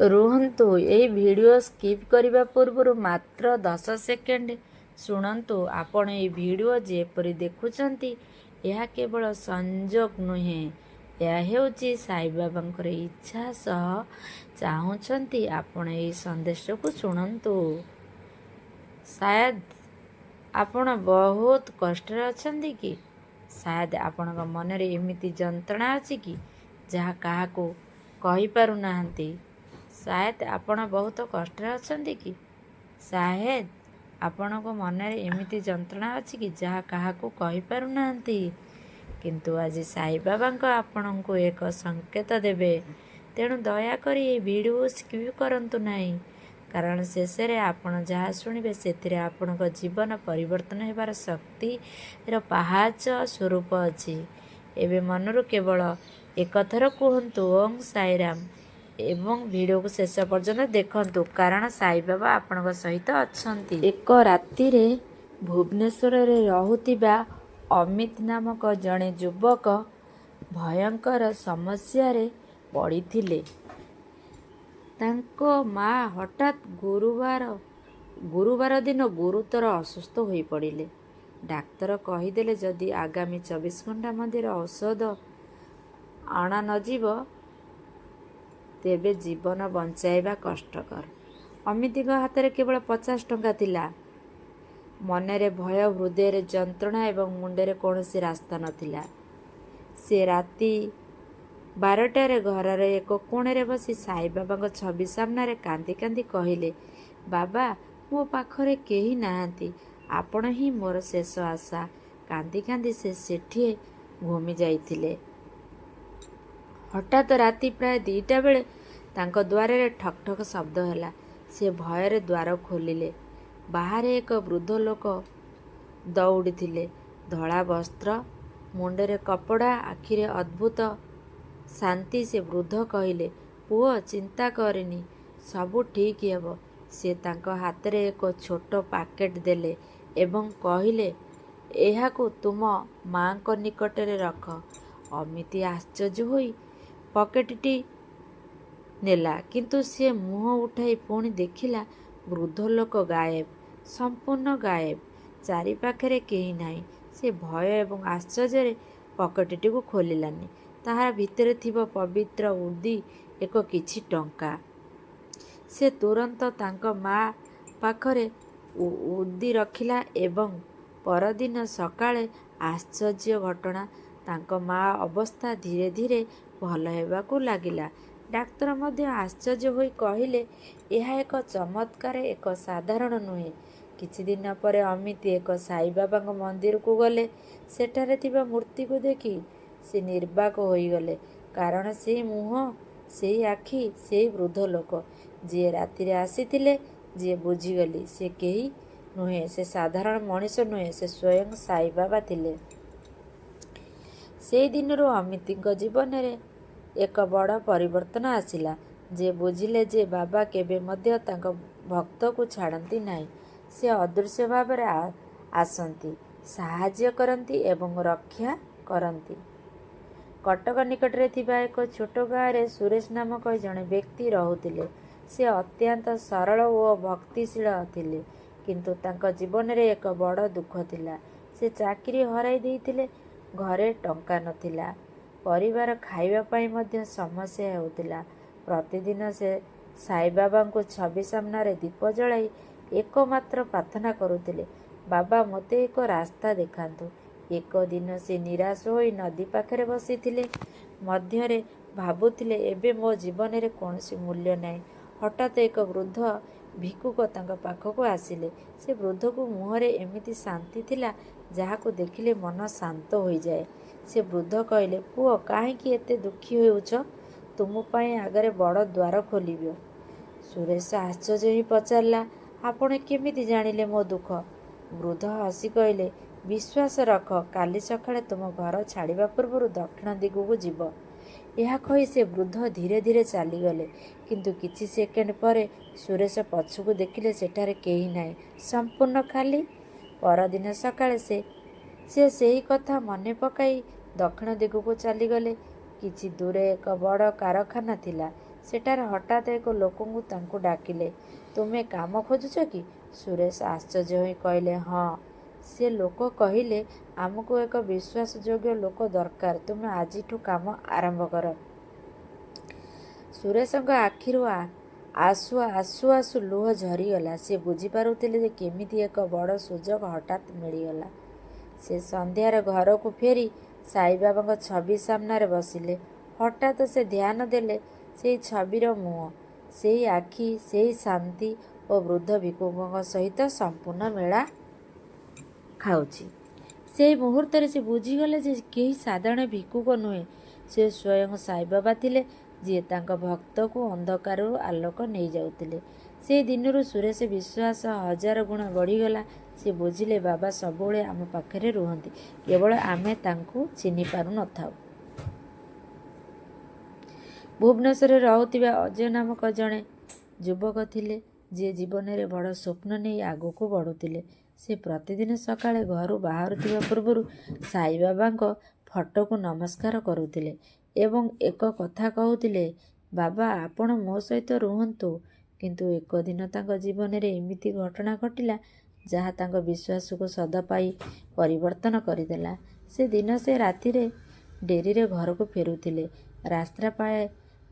ରୁହନ୍ତୁ, ଏହି video skip କରିବା ପୂର୍ବରୁ ମାତ୍ର 10 ସେକେଣ୍ଡ ଶୁଣନ୍ତୁ। ଆପଣ ଏହି ଭିଡ଼ିଓ ଯେପରି ଦେଖୁଛନ୍ତି, ଏହା କେବଳ ସଂଯୋଗ ନୁହେଁ, ଏହା ହେଉଛି ସାଇବାବାଙ୍କର ଇଚ୍ଛା ସହ ଚାହୁଁଛନ୍ତି ଆପଣ ଏହି ସନ୍ଦେଶକୁ ଶୁଣନ୍ତୁ। ସାୟଦ ଆପଣ ବହୁତ କଷ୍ଟରେ ଅଛନ୍ତି କି? ସାୟଦ ଆପଣଙ୍କ ମନରେ ଏମିତି ଯନ୍ତ୍ରଣା ଅଛି କି ଯାହା କାହାକୁ କହିପାରୁନାହାନ୍ତି? ସାୟଦ ଆପଣ ବହୁତ କଷ୍ଟରେ ଅଛନ୍ତି କି? ସାୟଦ ଆପଣଙ୍କ ମନରେ ଏମିତି ଯନ୍ତ୍ରଣା ଅଛି କି ଯାହା କାହାକୁ କହିପାରୁନାହାନ୍ତି? କିନ୍ତୁ ଆଜି ସାଇବାବାଙ୍କ ଆପଣଙ୍କୁ ଏକ ସଂକେତ ଦେବେ। ତେଣୁ ଦୟାକରି ଏହି ଭିଡ଼ିଓ ସ୍କିପ୍ କରନ୍ତୁ ନାହିଁ, କାରଣ ଶେଷରେ ଆପଣ ଯାହା ଶୁଣିବେ ସେଥିରେ ଆପଣଙ୍କ ଜୀବନ ପରିବର୍ତ୍ତନ ହେବାର ଶକ୍ତିର ପାହାଚ ସ୍ୱରୂପ ଅଛି। ଏବେ ମନରୁ କେବଳ ଏକଥର କୁହନ୍ତୁ ଓଁ ସାଇରାମ ଏବଂ ଭିଡ଼ିଓକୁ ଶେଷ ପର୍ଯ୍ୟନ୍ତ ଦେଖନ୍ତୁ, କାରଣ ସାଇବାବା ଆପଣଙ୍କ ସହିତ ଅଛନ୍ତି। ଏକ ରାତିରେ ଭୁବନେଶ୍ୱରରେ ରହୁଥିବା ଅମିତ ନାମକ ଜଣେ ଯୁବକ ଭୟଙ୍କର ସମସ୍ୟାରେ ପଡ଼ିଥିଲେ। ତାଙ୍କ ମା ହଠାତ୍ ଗୁରୁବାର ଦିନ ଗୁରୁତର ଅସୁସ୍ଥ ହୋଇପଡ଼ିଲେ। ଡାକ୍ତର କହିଦେଲେ ଯଦି ଆଗାମୀ 24 ଘଣ୍ଟା ମଧ୍ୟରେ ଔଷଧ ଅଣା ନଯିବ ତେବେ ଜୀବନ ବଞ୍ଚାଇବା କଷ୍ଟକର। ଅମିତଙ୍କ ହାତରେ କେବଳ 50 ଟଙ୍କା ଥିଲା। ମନରେ ଭୟ, ହୃଦୟରେ ଯନ୍ତ୍ରଣା ଏବଂ ମୁଣ୍ଡରେ କୌଣସି ରାସ୍ତା ନଥିଲା। ସେ ରାତି 12ଟାରେ ଘରର ଏକ କୋଣରେ ବସି ସାଇବାବାଙ୍କ ଛବି ସାମ୍ନାରେ କାନ୍ଦି କାନ୍ଦି କହିଲେ, ବାବା, ମୋ ପାଖରେ କେହି ନାହାନ୍ତି, ଆପଣ ହିଁ ମୋର ଶେଷ ଆଶା। କାନ୍ଦି କାନ୍ଦି ସେ ସେଠି ଘୁମି ଯାଇଥିଲେ। ହଠାତ୍ ରାତି ପ୍ରାୟ 2ଟା ବେଳେ ତାଙ୍କ ଦ୍ୱାରରେ ଠକ୍ ଠକ୍ ଶବ୍ଦ ହେଲା। ସେ ଭୟରେ ଦ୍ୱାର ଖୋଲିଲେ। ବାହାରେ ଏକ ବୃଦ୍ଧ ଲୋକ ଦଉଡ଼ିଥିଲେ। ଧଳା ବସ୍ତ୍ର, ମୁଣ୍ଡରେ କପଡ଼ା, ଆଖିରେ ଅଦ୍ଭୁତ ଶାନ୍ତି। ସେ ବୃଦ୍ଧ କହିଲେ, ପୁଅ, ଚିନ୍ତା କରନି, ସବୁ ଠିକ୍ ହେବ। ସେ ତାଙ୍କ ହାତରେ ଏକ ଛୋଟ ପ୍ୟାକେଟ୍ ଦେଲେ ଏବଂ କହିଲେ, ଏହାକୁ ତୁମ ମାଙ୍କ ନିକଟରେ ରଖ। ଅମିତ ଆଶ୍ଚର୍ଯ୍ୟ ହୋଇ ପ୍ୟାକେଟଟି ନେଲା, କିନ୍ତୁ ସେ ମୁହଁ ଉଠାଇ ପୁଣି ଦେଖିଲା ବୃଦ୍ଧ ଲୋକ ଗାୟବ, ସମ୍ପୂର୍ଣ୍ଣ ଗାୟବ। ଚାରିପାଖରେ କେହି ନାହିଁ। ସେ ଭୟ ଏବଂ ଆଶ୍ଚର୍ଯ୍ୟରେ ପ୍ୟାକେଟଟିକୁ ଖୋଲିଲାନି। ତାହା ଭିତରେ ଥିବା ପବିତ୍ର ଉର୍ଦି ଏକ କିଛି ଟଙ୍କା। ସେ ତୁରନ୍ତ ତାଙ୍କ ମା ପାଖରେ ଉର୍ଦି ରଖିଲା ଏବଂ ପରଦିନ ସକାଳେ ଆଶ୍ଚର୍ଯ୍ୟ ଘଟଣା, ତାଙ୍କ ମା ଅବସ୍ଥା ଧୀରେ ଧୀରେ ଭଲ ହେବାକୁ ଲାଗିଲା। ଡାକ୍ତର ମଧ୍ୟ ଆଶ୍ଚର୍ଯ୍ୟ ହୋଇ କହିଲେ, ଏହା ଏକ ଚମତ୍କାର, ଏକ ସାଧାରଣ ନୁହେଁ। କିଛି ଦିନ ପରେ ଅମିତ ଏକ ସାଇବାବାଙ୍କ ମନ୍ଦିରକୁ ଗଲେ। ସେଠାରେ ଥିବା ମୂର୍ତ୍ତିକୁ ଦେଖି ସେ ନିର୍ବାକ ହୋଇଗଲେ, କାରଣ ସେହି ମୁହଁ, ସେହି ଆଖି, ସେହି ବୃଦ୍ଧ ଲୋକ ଯିଏ ରାତିରେ ଆସିଥିଲେ। ଯିଏ ବୁଝିଗଲେ ସେ କେହି ନୁହେଁ, ସେ ସାଧାରଣ ମଣିଷ ନୁହେଁ, ସେ ସ୍ୱୟଂ ସାଇବାବା ଥିଲେ। ସେହି ଦିନରୁ ଅମିତଙ୍କ ଜୀବନରେ ଏକ ବଡ଼ ପରିବର୍ତ୍ତନ ଆସିଲା। ସେ ବୁଝିଲେ ଯେ ବାବା କେବେ ମଧ୍ୟ ତାଙ୍କ ଭକ୍ତକୁ ଛାଡ଼ନ୍ତି ନାହିଁ। ସେ ଅଦୃଶ୍ୟ ଭାବରେ ଆସନ୍ତି, ସାହାଯ୍ୟ କରନ୍ତି ଏବଂ ରକ୍ଷା କରନ୍ତି। କଟକ ନିକଟରେ ଥିବା ଏକ ଛୋଟ ଗାଁରେ ସୁରେଶ ନାମକ ଜଣେ ବ୍ୟକ୍ତି ରହୁଥିଲେ। ସେ ଅତ୍ୟନ୍ତ ସରଳ ଓ ଭକ୍ତିଶୀଳ ଥିଲେ, କିନ୍ତୁ ତାଙ୍କ ଜୀବନରେ ଏକ ବଡ଼ ଦୁଃଖ ଥିଲା। ସେ ଚାକିରି ହରାଇ ଦେଇଥିଲେ, ଘରେ ଟଙ୍କା ନଥିଲା, ପରିବାର ଖାଇବା ପାଇଁ ମଧ୍ୟ ସମସ୍ୟା ହେଉଥିଲା। ପ୍ରତିଦିନ ସେ ସାଇବାବାଙ୍କୁ ଛବି ସାମ୍ନାରେ ଦୀପ ଜଳାଇ ଏକମାତ୍ର ପ୍ରାର୍ଥନା କରୁଥିଲେ, ବାବା, ମୋତେ ଏକ ରାସ୍ତା ଦେଖାନ୍ତୁ। ଏକ ଦିନ ସେ ନିରାଶ ହୋଇ ନଦୀ ପାଖରେ ବସିଥିଲେ। ମଧ୍ୟରେ ଭାବୁଥିଲେ, ଏବେ ମୋ ଜୀବନରେ କୌଣସି ମୂଲ୍ୟ ନାହିଁ। ହଠାତ୍ ଏକ ବୃଦ୍ଧ ଭିକ୍ଷୁକ ତାଙ୍କ ପାଖକୁ ଆସିଲେ। ସେ ବୃଦ୍ଧଙ୍କ ମୁହଁରେ ଏମିତି ଶାନ୍ତି ଥିଲା ଯାହାକୁ ଦେଖିଲେ ମନ ଶାନ୍ତ ହୋଇଯାଏ। ସେ ବୃଦ୍ଧ କହିଲେ, ପୁଅ, କାହିଁକି ଏତେ ଦୁଃଖୀ ହେଉଛ? ତୁମ ପାଇଁ ଆଗରେ ବଡ଼ ଦ୍ୱାର ଖୋଲିବ। ସୁରେଶ ଆଶ୍ଚର୍ଯ୍ୟ ହୋଇ ପଚାରିଲା, ଆପଣ କେମିତି ଜାଣିଲେ ମୋ ଦୁଃଖ? ବୃଦ୍ଧ ହସି କହିଲେ, ବିଶ୍ୱାସ ରଖ, କାଲି ସକାଳେ ତୁମ ଘର ଛାଡ଼ିବା ପୂର୍ବରୁ ଦକ୍ଷିଣ ଦିଗକୁ ଯିବ। ଏହା କହି ସେ ବୃଦ୍ଧ ଧୀରେ ଧୀରେ ଚାଲିଗଲେ। କିନ୍ତୁ କିଛି ସେକେଣ୍ଡ ପରେ ସୁରେଶ ପଛକୁ ଦେଖିଲେ ସେଠାରେ କେହି ନାହିଁ, ସମ୍ପୂର୍ଣ୍ଣ ଖାଲି। ପରଦିନ ସକାଳେ ସେ ସେହି କଥା ମନେ ପକାଇ ଦକ୍ଷିଣ ଦିଗକୁ ଚାଲିଗଲେ। କିଛି ଦୂରେ ଏକ ବଡ଼ କାରଖାନା ଥିଲା। ସେଠାରେ ହଠାତ୍ ଏକ ଲୋକଙ୍କୁ ତାଙ୍କୁ ଡାକିଲେ। ତୁମେ କାମ ଖୋଜୁଛ କି? ସୁରେଶ ଆଶ୍ଚର୍ଯ୍ୟ ହୋଇ କହିଲେ, ହଁ। ସେ ଲୋକ କହିଲେ, ଆମକୁ ଏକ ବିଶ୍ୱାସଯୋଗ୍ୟ ଲୋକ ଦରକାର। ତୁମେ ଆଜିଠୁ କାମ ଆରମ୍ଭ କର। ସୁରେଶଙ୍କ ଆଖିରୁ ଆସୁ ଆସୁ ଲୁହ ଝରିଗଲା। ସେ ବୁଝିପାରୁଥିଲେ ଯେ କେମିତି ଏକ ବଡ଼ ସୁଯୋଗ ହଠାତ୍ ମିଳିଗଲା। ସେ ସନ୍ଧ୍ୟାରେ ଘରକୁ ଫେରି ସାଇବାବାଙ୍କ ଛବି ସାମ୍ନାରେ ବସିଲେ। ହଠାତ୍ ସେ ଧ୍ୟାନ ଦେଲେ ସେଇ ଛବିର ମୁହଁ, ସେଇ ଆଖି, ସେଇ ଶାନ୍ତି ଓ ବୃଦ୍ଧ ଭିକ୍ଷୁକଙ୍କ ସହିତ ସମ୍ପୂର୍ଣ୍ଣ ମେଳା ଖାଉଛି। ସେଇ ମୁହୂର୍ତ୍ତରେ ସେ ବୁଝିଗଲେ ଯେ କେହି ସାଧାରଣ ଭିକ୍ଷୁକ ନୁହେଁ, ସେ ସ୍ୱୟଂ ସାଇବାବା ଥିଲେ, ଯିଏ ତାଙ୍କ ଭକ୍ତକୁ ଅନ୍ଧକାରରୁ ଆଲୋକ ନେଇଯାଉଥିଲେ। ସେହି ଦିନରୁ ସୁରେଶ ବିଶ୍ୱାସ 1000 ଗୁଣ ବଢ଼ିଗଲା। ସେ ବୁଝିଲେ ବାବା ସବୁବେଳେ ଆମ ପାଖରେ ରୁହନ୍ତି, କେବଳ ଆମେ ତାଙ୍କୁ ଚିହ୍ନି ପାରୁନଥାଉ। ଭୁବନେଶ୍ୱରରେ ରହୁଥିବା ଅଜୟ ନାମକ ଜଣେ ଯୁବକ ଥିଲେ, ଯିଏ ଜୀବନରେ ବଡ଼ ସ୍ୱପ୍ନ ନେଇ ଆଗକୁ ବଢ଼ୁଥିଲେ। ସେ ପ୍ରତିଦିନ ସକାଳେ ଘରୁ ବାହାରୁଥିବା ପୂର୍ବରୁ ସାଇବାବାଙ୍କ ଫଟୋକୁ ନମସ୍କାର କରୁଥିଲେ ଏବଂ ଏକ କଥା କହୁଥିଲେ, ବାବା ଆପଣ ମୋ ସହିତ ରୁହନ୍ତୁ। କିନ୍ତୁ ଏକ ଦିନ ତାଙ୍କ ଜୀବନରେ ଏମିତି ଘଟଣା ଘଟିଲା, ଯାହା ତାଙ୍କ ବିଶ୍ୱାସକୁ ସଦାପାଇଁ ପରିବର୍ତ୍ତନ କରିଦେଲା। ସେ ଦିନ ସେ ରାତିରେ ଡେରିରେ ଘରକୁ ଫେରୁଥିଲେ।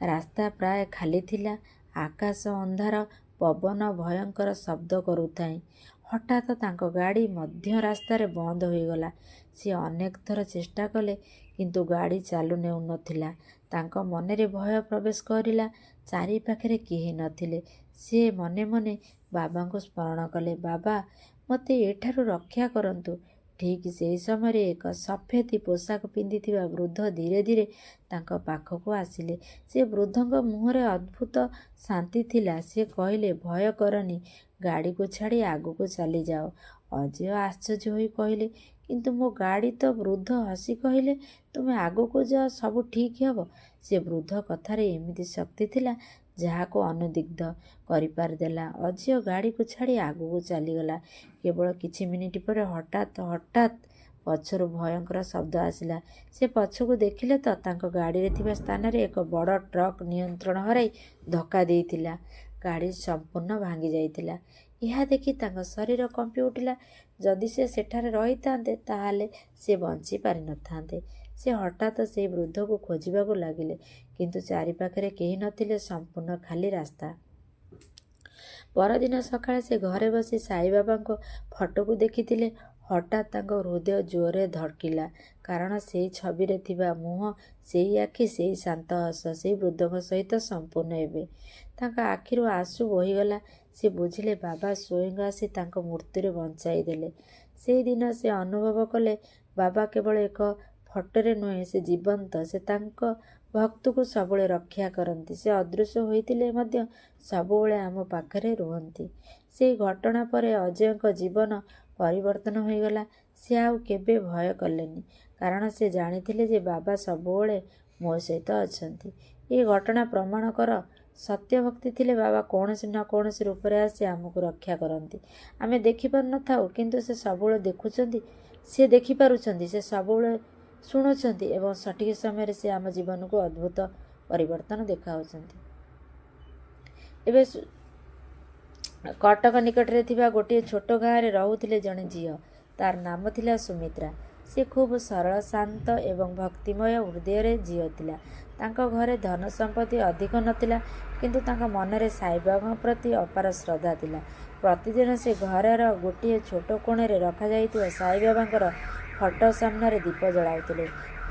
ରାସ୍ତା ପ୍ରାୟ ଖାଲି ଥିଲା। ଆକାଶ ଅନ୍ଧାର, ପବନ ଭୟଙ୍କର ଶବ୍ଦ କରୁଥାଏ। ହଠାତ୍ ତାଙ୍କ ଗାଡ଼ି ମଧ୍ୟ ରାସ୍ତାରେ ବନ୍ଦ ହୋଇଗଲା। ସେ ଅନେକ ଥର ଚେଷ୍ଟା କଲେ, କିନ୍ତୁ ଗାଡ଼ି ଚାଲୁ ନେଉନଥିଲା। ତାଙ୍କ ମନରେ ଭୟ ପ୍ରବେଶ କରିଲା। ଚାରିପାଖରେ କେହି ନଥିଲେ। ସେ ମନେ ମନେ ବାବାଙ୍କୁ ସ୍ମରଣ କଲେ, ବାବା ମୋତେ ଏଠାରୁ ରକ୍ଷା କରନ୍ତୁ। ଠିକ୍ ସେହି ସମୟରେ ଏକ ସଫେଦ ପୋଷାକ ପିନ୍ଧିଥିବା ବୃଦ୍ଧ ଧୀରେ ଧୀରେ ତାଙ୍କ ପାଖକୁ ଆସିଲେ। ସେ ବୃଦ୍ଧଙ୍କ ମୁହଁରେ ଅଦ୍ଭୁତ ଶାନ୍ତି ଥିଲା। ସେ କହିଲେ, ଭୟ କରନି, ଗାଡ଼ିକୁ ଛାଡ଼ି ଆଗକୁ ଚାଲିଯାଅ। ଅଜୟ ଆଶ୍ଚର୍ଯ୍ୟ ହୋଇ କହିଲେ, କିନ୍ତୁ ମୋ ଗାଡ଼ି ତ? ବୃଦ୍ଧ ହସି କହିଲେ, ତୁମେ ଆଗକୁ ଯାଅ, ସବୁ ଠିକ୍ ହେବ। ସେ ବୃଦ୍ଧ କଥାରେ ଏମିତି ଶକ୍ତି ଥିଲା, ଯାହାକୁ ଅନୁଦିଗ୍ଧ କରିପାରିଦେଲା। ଅଜୟ ଗାଡ଼ିକୁ ଛାଡ଼ି ଆଗକୁ ଚାଲିଗଲା। କେବଳ କିଛି ମିନିଟ୍ ପରେ ହଠାତ୍ ପଛରୁ ଭୟଙ୍କର ଶବ୍ଦ ଆସିଲା। ସେ ପଛକୁ ଦେଖିଲେ ତ ତାଙ୍କ ଗାଡ଼ିରେ ଥିବା ସ୍ଥାନରେ ଏକ ବଡ଼ ଟ୍ରକ୍ ନିୟନ୍ତ୍ରଣ ହରାଇ ଧକ୍କା ଦେଇଥିଲା। ଗାଡ଼ି ସମ୍ପୂର୍ଣ୍ଣ ଭାଙ୍ଗି ଯାଇଥିଲା। ଏହା ଦେଖି ତାଙ୍କ ଶରୀର କମ୍ପି ଉଠିଲା। ଯଦି ସେ ସେଠାରେ ରହିଥାନ୍ତେ, ତାହେଲେ ସେ ବଞ୍ଚି ପାରିନଥାନ୍ତେ। ସେ ହଠାତ୍ ସେହି ବୃଦ୍ଧକୁ ଖୋଜିବାକୁ ଲାଗିଲେ, କିନ୍ତୁ ଚାରିପାଖରେ କେହି ନଥିଲେ। ସମ୍ପୂର୍ଣ୍ଣ ଖାଲି ରାସ୍ତା। ପରଦିନ ସକାଳେ ସେ ଘରେ ବସି ସାଇବାବାଙ୍କ ଫଟୋକୁ ଦେଖିଥିଲେ। ହଠାତ୍ ତାଙ୍କ ହୃଦୟ ଜୋରରେ ଧଡ଼କିଲା, କାରଣ ସେହି ଛବିରେ ଥିବା ମୁହଁ, ସେହି ଆଖି, ସେହି ଶାନ୍ତ ହସ ସେହି ବୃଦ୍ଧଙ୍କ ସହିତ ସମ୍ପୂର୍ଣ୍ଣ ଏବେ। ତାଙ୍କ ଆଖିରୁ ଆସୁ ବୋହିଗଲା। ସେ ବୁଝିଲେ ବାବା ସ୍ୱୟଂ ଆସି ତାଙ୍କ ମୃତ୍ୟୁରେ ବଞ୍ଚାଇ ଦେଲେ। ସେହି ଦିନ ସେ ଅନୁଭବ କଲେ, ବାବା କେବଳ ଏକ ଫଟୋରେ ନୁହେଁ, ସେ ଜୀବନ୍ତ। ସେ ତାଙ୍କ ଭକ୍ତକୁ ସବୁବେଳେ ରକ୍ଷା କରନ୍ତି। ସେ ଅଦୃଶ୍ୟ ହୋଇଥିଲେ ମଧ୍ୟ ସବୁବେଳେ ଆମ ପାଖରେ ରୁହନ୍ତି। ସେହି ଘଟଣା ପରେ ଅଜୟଙ୍କ ଜୀବନ ପରିବର୍ତ୍ତନ ହୋଇଗଲା। ସେ ଆଉ କେବେ ଭୟ କଲେନି, କାରଣ ସେ ଜାଣିଥିଲେ ଯେ ବାବା ସବୁବେଳେ ମୋ ସହିତ ଅଛନ୍ତି। ଏ ଘଟଣା ପ୍ରମାଣ କର, ସତ୍ୟ ଭକ୍ତି ଥିଲେ ବାବା କୌଣସି ନା କୌଣସି ରୂପରେ ଆସି ଆମକୁ ରକ୍ଷା କରନ୍ତି। ଆମେ ଦେଖିପାରୁନଥାଉ, କିନ୍ତୁ ସେ ସବୁବେଳେ ଦେଖୁଛନ୍ତି। ସେ ଦେଖିପାରୁଛନ୍ତି, ସେ ସବୁବେଳେ ଶୁଣୁଛନ୍ତି ଏବଂ ସଠିକ୍ ସମୟରେ ସେ ଆମ ଜୀବନକୁ ଅଦ୍ଭୁତ ପରିବର୍ତ୍ତନ ଦେଖାଉଛନ୍ତି। ଏବେ କଟକ ନିକଟରେ ଥିବା ଗୋଟିଏ ଛୋଟ ଗାଁରେ ରହୁଥିଲେ ଜଣେ ଝିଅ। ତାର ନାମ ଥିଲା ସୁମିତ୍ରା। ସେ ଖୁବ୍ ସରଳ, ଶାନ୍ତ ଏବଂ ଭକ୍ତିମୟ ହୃଦୟରେ ଝିଅ ଥିଲା। ତାଙ୍କ ଘରେ ଧନ ସମ୍ପତ୍ତି ଅଧିକ ନଥିଲା, କିନ୍ତୁ ତାଙ୍କ ମନରେ ସାଇବାବାଙ୍କ ପ୍ରତି ଅପାର ଶ୍ରଦ୍ଧା ଥିଲା। ପ୍ରତିଦିନ ସେ ଘରର ଗୋଟିଏ ଛୋଟ କୋଣରେ ରଖାଯାଇଥିବା ସାଇବାବାଙ୍କର ଫଟୋ ସାମ୍ନାରେ ଦୀପ ଜଳାଉଥିଲେ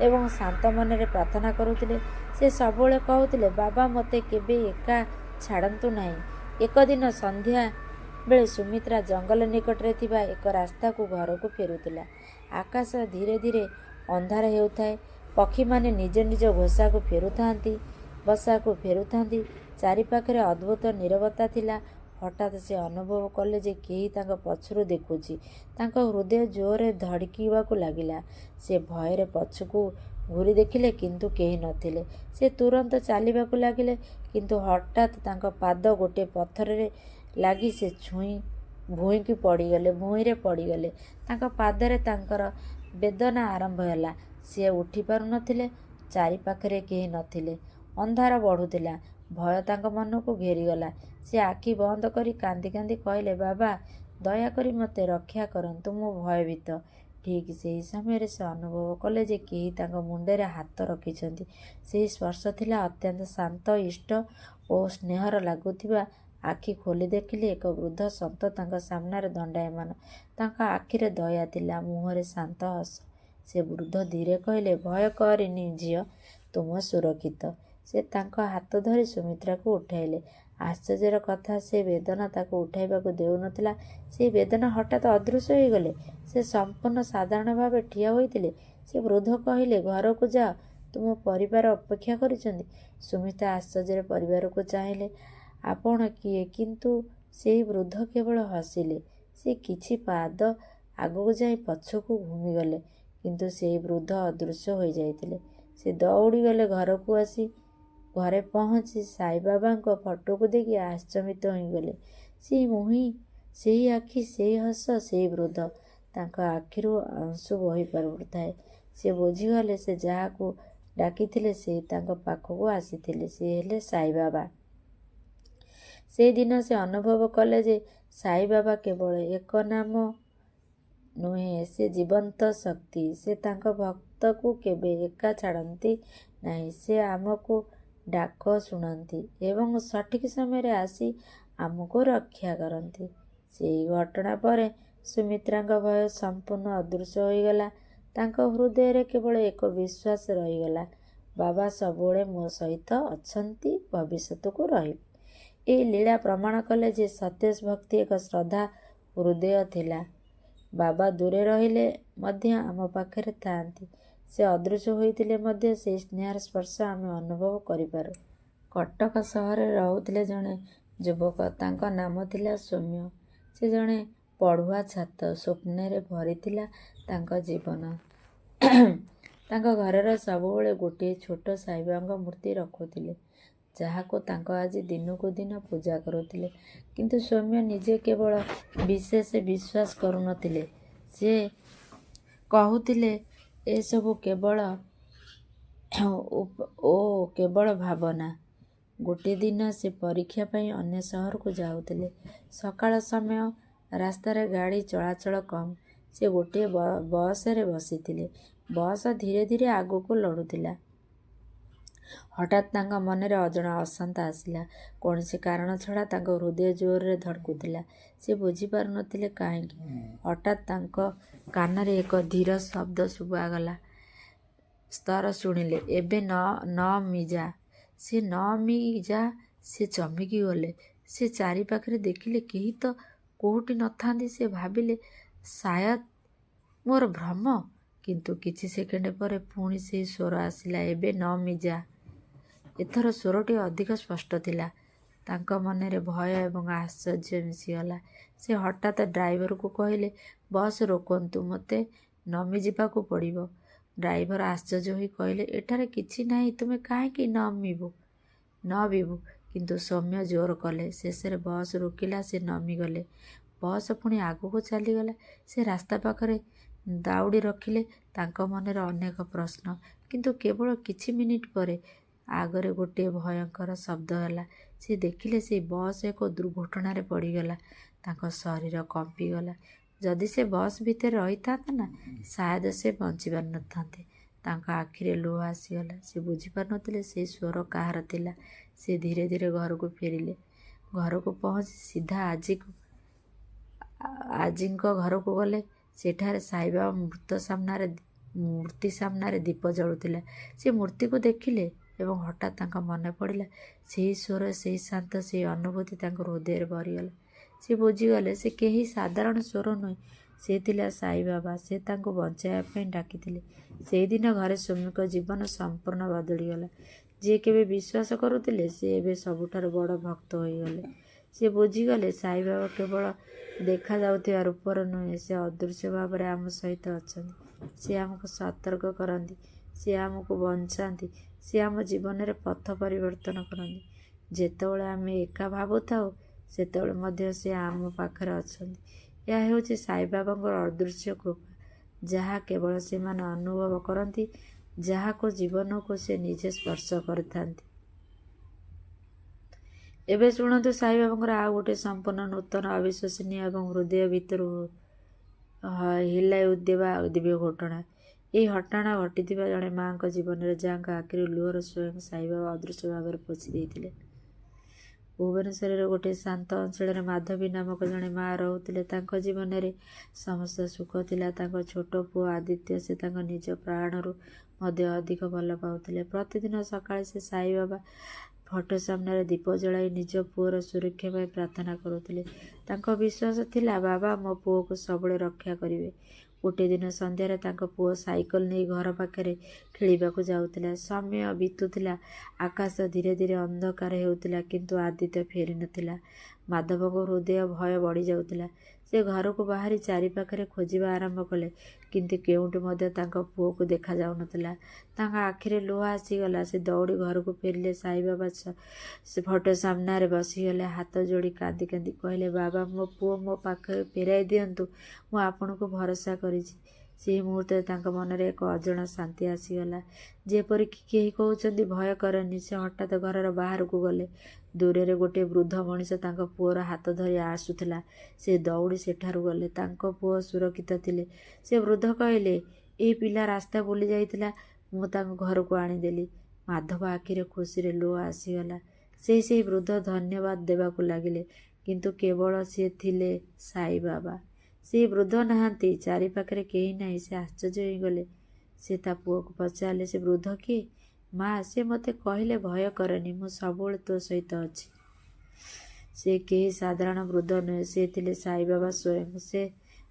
ଏବଂ ଶାନ୍ତ ମନରେ ପ୍ରାର୍ଥନା କରୁଥିଲେ। ସେ ସବୁବେଳେ କହୁଥିଲେ, ବାବା ମୋତେ କେବେ ଏକା ଛାଡ଼ନ୍ତୁ ନାହିଁ। ଏକ ଦିନ ସନ୍ଧ୍ୟା ବେଳେ ସୁମିତ୍ରା ଜଙ୍ଗଲ ନିକଟରେ ଥିବା ଏକ ରାସ୍ତାକୁ ଘରକୁ ଫେରୁଥିଲା। ଆକାଶ ଧୀରେ ଧୀରେ ଅନ୍ଧାର ହେଉଥାଏ। ପକ୍ଷୀମାନେ ନିଜ ନିଜ ବସାକୁ ଫେରୁଥାନ୍ତି। ଚାରିପାଖରେ ଅଦ୍ଭୁତ ନୀରବତା ଥିଲା। ହଠାତ୍ ସେ ଅନୁଭବ କଲେ ଯେ କେହି ତାଙ୍କ ପଛରୁ ଦେଖୁଛି। ତାଙ୍କ ହୃଦୟ ଜୋରରେ ଧଡ଼କିବାକୁ ଲାଗିଲା। ସେ ଭୟରେ ପଛକୁ ଘୂରି ଦେଖିଲେ, କିନ୍ତୁ କେହି ନଥିଲେ। ସେ ତୁରନ୍ତ ଚାଲିବାକୁ ଲାଗିଲେ, କିନ୍ତୁ ହଠାତ୍ ତାଙ୍କ ପାଦ ଗୋଟିଏ ପଥରରେ ଲାଗି ସେ ଭୂଇଁରେ ପଡ଼ିଗଲେ। ତାଙ୍କ ପାଦରେ ତାଙ୍କର ବେଦନା ଆରମ୍ଭ ହେଲା। ସେ ଉଠି ପାରୁନଥିଲେ। ଚାରିପାଖରେ କେହି ନଥିଲେ। ଅନ୍ଧାର ବଢ଼ୁଥିଲା। ଭୟ ତାଙ୍କ ମନକୁ ଘେରିଗଲା। ସେ ଆଖି ବନ୍ଦ କରି କାନ୍ଦି କାନ୍ଦି କହିଲେ, ବାବା, ଦୟାକରି ମୋତେ ରକ୍ଷା କରନ୍ତୁ, ମୁଁ ଭୟଭୀତ। ଠିକ୍ ସେହି ସମୟରେ ସେ ଅନୁଭବ କଲେ ଯେ କେହି ତାଙ୍କ ମୁଣ୍ଡରେ ହାତ ରଖିଛନ୍ତି। ସେହି ସ୍ପର୍ଶ ଥିଲା ଅତ୍ୟନ୍ତ ଶାନ୍ତ, ଇଷ୍ଟ ଓ ସ୍ନେହର ଲାଗୁଥିବା। ଆଖି ଖୋଲି ଦେଖିଲେ ଏକ ବୃଦ୍ଧ ସନ୍ଥ ତାଙ୍କ ସାମ୍ନାରେ ଦଣ୍ଡାୟମାନ। ତାଙ୍କ ଆଖିରେ ଦୟା ଥିଲା, ମୁହଁରେ ଶାନ୍ତ ହସ। ସେ ବୃଦ୍ଧ ଧୀରେ କହିଲେ, ଭୟ କରିନି ଝିଅ, ତୁମ ସୁରକ୍ଷିତ। ସେ ତାଙ୍କ ହାତ ଧରି ସୁମିତ୍ରାକୁ ଉଠାଇଲେ। ଆଶ୍ଚର୍ଯ୍ୟର କଥା, ସେ ବେଦନା ତାକୁ ଉଠାଇବାକୁ ଦେଉନଥିଲା। ସେହି ବେଦନା ହଠାତ୍ ଅଦୃଶ୍ୟ ହୋଇଗଲେ। ସେ ସମ୍ପୂର୍ଣ୍ଣ ସାଧାରଣ ଭାବେ ଠିଆ ହୋଇଥିଲେ। ସେ ବୃଦ୍ଧ କହିଲେ, ଘରକୁ ଯାଅ, ତୁମ ପରିବାର ଅପେକ୍ଷା କରିଛନ୍ତି। ସୁମିତ୍ରା ଆଶ୍ଚର୍ଯ୍ୟରେ ପରିବାରକୁ ଚାହିଁଲେ। ଆପଣ କିଏ? କିନ୍ତୁ ସେହି ବୃଦ୍ଧ କେବଳ ହସିଲେ। ସେ କିଛି ପାଦ ଆଗକୁ ଯାଇ ପଛକୁ ଘୁମିଗଲେ, କିନ୍ତୁ ସେହି ବୃଦ୍ଧ ଅଦୃଶ୍ୟ ହୋଇଯାଇଥିଲେ। ସେ ଦୌଡ଼ିଗଲେ ଘରକୁ। ଆସି ଘରେ ପହଞ୍ଚି ସାଇବାବାଙ୍କ ଫଟୋକୁ ଦେଖି ଆଶ୍ଚର୍ଯ୍ୟିତ ହୋଇଗଲେ। ସେହି ମୁହଁ, ସେହି ଆଖି, ସେହି ହସ, ସେହି ବୃଦ୍ଧ। ତାଙ୍କ ଆଖିରୁ ଆଂସୁ ବହି ପଡ଼ୁଥାଏ। ସେ ବୁଝିଗଲେ ସେ ଯାହାକୁ ଡାକିଥିଲେ ସେହି ତାଙ୍କ ପାଖକୁ ଆସିଥିଲେ। ସେ ହେଲେ ସାଇବାବା। ସେଦିନ ସେ ଅନୁଭବ କଲେ ଯେ ସାଇବାବା କେବଳ ଏକ ନାମ ନୁହେଁ, ସେ ଜୀବନ୍ତ ଶକ୍ତି। ସେ ତାଙ୍କ ଭକ୍ତକୁ କେବେ ଏକା ଛାଡ଼ନ୍ତି ନାହିଁ। ସେ ଆମକୁ ଡାକ ଶୁଣନ୍ତି ଏବଂ ସଠିକ୍ ସମୟରେ ଆସି ଆମକୁ ରକ୍ଷା କରନ୍ତି। ସେହି ଘଟଣା ପରେ ସୁମିତ୍ରାଙ୍କ ଭୟ ସମ୍ପୂର୍ଣ୍ଣ ଅଦୃଶ୍ୟ ହୋଇଗଲା। ତାଙ୍କ ହୃଦୟରେ କେବଳ ଏକ ବିଶ୍ୱାସ ରହିଗଲା, ବାବା ସବୁବେଳେ ମୋ ସହିତ ଅଛନ୍ତି, ଭବିଷ୍ୟତକୁ ରହିବେ। ଏହି ଲୀଳା ପ୍ରମାଣ କଲେ ଯେ ସତେଜ ଭକ୍ତି ଏକ ଶ୍ରଦ୍ଧା ହୃଦୟ ଥିଲା। ବାବା ଦୂରେ ରହିଲେ ମଧ୍ୟ ଆମ ପାଖରେ ଥାଆନ୍ତି। ସେ ଅଦୃଶ୍ୟ ହୋଇଥିଲେ ମଧ୍ୟ ସେହି ସ୍ନେହର ସ୍ପର୍ଶ ଆମେ ଅନୁଭବ କରିପାରୁ। କଟକ ସହରରେ ରହୁଥିଲେ ଜଣେ ଯୁବକ। ତାଙ୍କ ନାମ ଥିଲା ସୌମ୍ୟ। ସେ ଜଣେ ପଢ଼ୁଆ ଛାତ୍ର। ସ୍ୱପ୍ନରେ ଭରିଥିଲା ତାଙ୍କ ଜୀବନ। ତାଙ୍କ ଘରର ସବୁବେଳେ ଗୋଟିଏ ଛୋଟ ସାଇବାବାଙ୍କ ମୂର୍ତ୍ତି ରଖୁଥିଲେ, ଯାହାକୁ ତାଙ୍କ ଆଜି ଦିନକୁ ଦିନ ପୂଜା କରୁଥିଲେ। କିନ୍ତୁ ସୌମ୍ୟ ନିଜେ କେବଳ ବିଶେଷ ବିଶ୍ୱାସ କରୁନଥିଲେ। ସେ କହୁଥିଲେ ଏସବୁ କେବଳ କେବଳ ଭାବନା। ଗୋଟିଏ ଦିନ ସେ ପରୀକ୍ଷା ପାଇଁ ଅନ୍ୟ ସହରକୁ ଯାଉଥିଲେ। ସକାଳ ସମୟ, ରାସ୍ତାରେ ଗାଡ଼ି ଚଳାଚଳ କମ୍। ସେ ଗୋଟିଏ ବସରେ ବସିଥିଲେ। ବସ୍ ଧୀରେ ଧୀରେ ଆଗକୁ ଲଢ଼ୁଥିଲା। ହଠାତ୍ ତାଙ୍କ ମନରେ ଅଜଣା ଅଶାନ୍ତି ଆସିଲା। କୌଣସି କାରଣ ଛଡ଼ା ତାଙ୍କ ହୃଦୟ ଜୋରରେ ଧଡ଼କୁଥିଲା। ସେ ବୁଝିପାରୁନଥିଲେ କାହିଁକି। ହଠାତ୍ ତାଙ୍କ କାନରେ ଏକ ଧୀର ଶବ୍ଦ ଶୁଭାଗଲା। ସ୍ୱର ଶୁଣିଲେ, ଏବେ ନ ମିଜା। ସେ ଚମକି ଗଲେ। ସେ ଚାରିପାଖରେ ଦେଖିଲେ କେହି ତ କୋଉଠି ନଥାନ୍ତି। ସେ ଭାବିଲେ, ସାୟଦ୍ ମୋର ଭ୍ରମ। କିନ୍ତୁ କିଛି ସେକେଣ୍ଡ ପରେ ପୁଣି ସେହି ସ୍ୱର ଆସିଲା, ଏବେ ନ ମିଜା। ଏଥର ସ୍ୱରଟି ଅଧିକ ସ୍ପଷ୍ଟ ଥିଲା। ତାଙ୍କ ମନରେ ଭୟ ଏବଂ ଆଶ୍ଚର୍ଯ୍ୟ ମିଶିଗଲା। ସେ ହଠାତ୍ ଡ୍ରାଇଭରକୁ କହିଲେ, ବସ୍ ରୋକନ୍ତୁ, ମୋତେ ନମିଯିବାକୁ ପଡ଼ିବ। ଡ୍ରାଇଭର ଆଶ୍ଚର୍ଯ୍ୟ ହୋଇ କହିଲେ, ଏଠାରେ କିଛି ନାହିଁ, ତୁମେ କାହିଁକି ନବିବୁ? କିନ୍ତୁ ସୌମ୍ୟ ଜୋର କଲେ। ଶେଷରେ ବସ୍ ରୋକିଲା। ସେ ନମିଗଲେ। ବସ୍ ପୁଣି ଆଗକୁ ଚାଲିଗଲା। ସେ ରାସ୍ତା ପାଖରେ ଦାଉଡ଼ି ରଖିଲେ। ତାଙ୍କ ମନରେ ଅନେକ ପ୍ରଶ୍ନ। କିନ୍ତୁ କେବଳ କିଛି ମିନିଟ୍ ପରେ ଆଗରେ ଗୋଟିଏ ଭୟଙ୍କର ଶବ୍ଦ ହେଲା। ସେ ଦେଖିଲେ ସେହି ବସ୍ ଏକ ଦୁର୍ଘଟଣାରେ ପଡ଼ିଗଲା। ତାଙ୍କ ଶରୀର କମ୍ପିଗଲା। ଯଦି ସେ ବସ୍ ଭିତରେ ରହିଥାନ୍ତା ନା, ସାୟଦ୍ ସେ ବଞ୍ଚିପାରିନଥାନ୍ତେ। ତାଙ୍କ ଆଖିରେ ଲୁହ ଆସିଗଲା। ସେ ବୁଝିପାରୁନଥିଲେ ସେହି ସ୍ୱର କାହାର ଥିଲା। ସେ ଧୀରେ ଧୀରେ ଘରକୁ ଫେରିଲେ। ଘରକୁ ପହଞ୍ଚି ସିଧା ଆଜିଙ୍କ ଘରକୁ ଗଲେ। ସେଠାରେ ସାଇବାବା ମୂର୍ତ୍ତି ସାମ୍ନାରେ ଦୀପ ଜଳୁଥିଲା। ସେ ମୂର୍ତ୍ତିକୁ ଦେଖିଲେ ଏବଂ ହଠାତ୍ ତାଙ୍କ ମନେ ପଡ଼ିଲା ସେହି ସ୍ୱର, ସେହି ଶାନ୍ତ, ସେହି ଅନୁଭୂତି ତାଙ୍କ ହୃଦୟରେ ଭରିଗଲା। ସେ ବୁଝିଗଲେ ସେ କେହି ସାଧାରଣ ସ୍ୱର ନୁହେଁ, ସେ ଥିଲା ସାଇବାବା। ସେ ତାଙ୍କୁ ବଞ୍ଚାଇବା ପାଇଁ ଡାକିଥିଲେ। ସେହିଦିନ ଘରେ ସୌମ୍ୟଙ୍କ ଜୀବନ ସମ୍ପୂର୍ଣ୍ଣ ବଦଳିଗଲା। ଯିଏ କେବେ ବିଶ୍ୱାସ କରୁଥିଲେ, ସେ ଏବେ ସବୁଠାରୁ ବଡ଼ ଭକ୍ତ ହୋଇଗଲେ। ସେ ବୁଝିଗଲେ ସାଇବାବା କେବଳ ଦେଖାଯାଉଥିବା ରୂପର ନୁହେଁ, ସେ ଅଦୃଶ୍ୟ ଭାବରେ ଆମ ସହିତ ଅଛନ୍ତି। ସେ ଆମକୁ ସତର୍କ କରନ୍ତି, ସେ ଆମକୁ ବଞ୍ଚାନ୍ତି, ସେ ଆମ ଜୀବନରେ ପଥ ପରିବର୍ତ୍ତନ କରନ୍ତି। ଯେତେବେଳେ ଆମେ ଏକା ଭାବୁଥାଉ, ସେତେବେଳେ ମଧ୍ୟ ସେ ଆମ ପାଖରେ ଅଛନ୍ତି। ଏହା ହେଉଛି ସାଇବାବାଙ୍କର ଅଦୃଶ୍ୟ କୃପା, ଯାହା କେବଳ ସେମାନେ ଅନୁଭବ କରନ୍ତି, ଯାହାକୁ ଜୀବନକୁ ସେ ନିଜେ ସ୍ପର୍ଶ କରିଥାନ୍ତି। ଏବେ ଶୁଣନ୍ତୁ ସାଇବାବାଙ୍କର ଆଉ ଗୋଟେ ସମ୍ପୂର୍ଣ୍ଣ ନୂତନ, ଅବିଶ୍ୱସନୀୟ ଏବଂ ହୃଦୟ ଭିତରୁ ହିଲାଇ ଦେବା ଦିବ୍ୟ ଘଟଣା। ଏହି ଘଟଣା ଘଟିଥିବା ଜଣେ ମାଆଙ୍କ ଜୀବନରେ, ଯାହାଙ୍କ ଆଖିରୁ ଲୁହର ସ୍ୱୟଂ ସାଇବାବା ଅଦୃଶ୍ୟ ଭାବରେ ପୋଛି ଦେଇଥିଲେ। ଭୁବନେଶ୍ୱରର ଗୋଟିଏ ଶାନ୍ତ ଅଞ୍ଚଳରେ ମାଧବୀ ନାମକ ଜଣେ ମା ରହୁଥିଲେ। ତାଙ୍କ ଜୀବନରେ ସମସ୍ତ ସୁଖ ଥିଲା। ତାଙ୍କ ଛୋଟ ପୁଅ ଆଦିତ୍ୟ ସେ ତାଙ୍କ ନିଜ ପ୍ରାଣରୁ ମଧ୍ୟ ଅଧିକ ଭଲ ପାଉଥିଲେ। ପ୍ରତିଦିନ ସକାଳେ ସେ ସାଇବାବା ଫଟୋ ସାମ୍ନାରେ ଦୀପ ଜଳାଇ ନିଜ ପୁଅର ସୁରକ୍ଷା ପାଇଁ ପ୍ରାର୍ଥନା କରୁଥିଲେ। ତାଙ୍କ ବିଶ୍ୱାସ ଥିଲା ବାବା ମୋ ପୁଅକୁ ସବୁବେଳେ ରକ୍ଷା କରିବେ। ଗୋଟିଏ ଦିନ ସନ୍ଧ୍ୟାରେ ତାଙ୍କ ପୁଅ ସାଇକେଲ ନେଇ ଘର ପାଖରେ ଖେଳିବାକୁ ଯାଉଥିଲା। ସମୟ ବିତୁଥିଲା। ଆକାଶ ଧୀରେ ଧୀରେ ଅନ୍ଧକାର ହେଉଥିଲା, କିନ୍ତୁ ଆଦିତ୍ୟ ଫେରି ନଥିଲା। ମାଧବଙ୍କ ହୃଦୟ ଭୟ ବଢ଼ି ଯାଉଥିଲା। ସେ ଘରକୁ ବାହାରି ଚାରିପାଖରେ ଖୋଜିବା ଆରମ୍ଭ କଲେ, କିନ୍ତୁ କେଉଁଠି ମଧ୍ୟ ତାଙ୍କ ପୁଅକୁ ଦେଖାଯାଉନଥିଲା। ତାଙ୍କ ଆଖିରେ ଲୁହ ଆସିଗଲା। ସେ ଦୌଡ଼ି ଘରକୁ ଫେରିଲେ। ସାଇବାବା ସେ ଫଟୋ ସାମ୍ନାରେ ବସିଗଲେ। ହାତ ଯୋଡ଼ି କାନ୍ଦି କାନ୍ଦି କହିଲେ, ବାବା ମୋ ପୁଅ ମୋ ପାଖରେ ଫେରାଇ ଦିଅନ୍ତୁ। ମୁଁ ଆପଣଙ୍କୁ ଭରସା କରିଛି। ସେହି ମୁହୂର୍ତ୍ତରେ ତାଙ୍କ ମନରେ ଏକ ଅଜଣା ଶାନ୍ତି ଆସିଗଲା। ଯେପରିକି କେହି କହୁଛନ୍ତି ଭୟ କରନି। ସେ ହଠାତ୍ ଘରର ବାହାରକୁ ଗଲେ। ଦୂରରେ ଗୋଟିଏ ବୃଦ୍ଧ ମଣିଷ ତାଙ୍କ ପୁଅର ହାତ ଧରି ଆସୁଥିଲା। ସେ ଦୌଡ଼ି ସେଠାରୁ ଗଲେ। ତାଙ୍କ ପୁଅ ସୁରକ୍ଷିତ ଥିଲେ। ସେ ବୃଦ୍ଧ କହିଲେ, ଏହି ପିଲା ରାସ୍ତା ଭୁଲି ଯାଇଥିଲା, ମୁଁ ତାଙ୍କୁ ଘରକୁ ଆଣିଦେଲି। ମାଧବ ଆଖିରେ ଖୁସିରେ ଲୁହ ଆସିଗଲା। ସେହି ବୃଦ୍ଧ ଧନ୍ୟବାଦ ଦେବାକୁ ଲାଗିଲେ, କିନ୍ତୁ କେବଳ ସିଏ ଥିଲେ ସାଇବାବା। ସେହି ବୃଦ୍ଧ ନାହାନ୍ତି, ଚାରିପାଖରେ କେହି ନାହିଁ। ସେ ଆଶ୍ଚର୍ଯ୍ୟ ହୋଇଗଲେ। ସେ ତା ପୁଅକୁ ପଚାରିଲେ, ସେ ବୃଦ୍ଧ କିଏ? ମା, ସେ ମୋତେ କହିଲେ ଭୟ କରନି, ମୁଁ ସବୁବେଳେ ତୋ ସହିତ ଅଛି। ସେ କେହି ସାଧାରଣ ବୃଦ୍ଧ ନୁହେଁ, ସେ ଥିଲେ ସାଇବାବା ସ୍ୱୟଂ। ସେ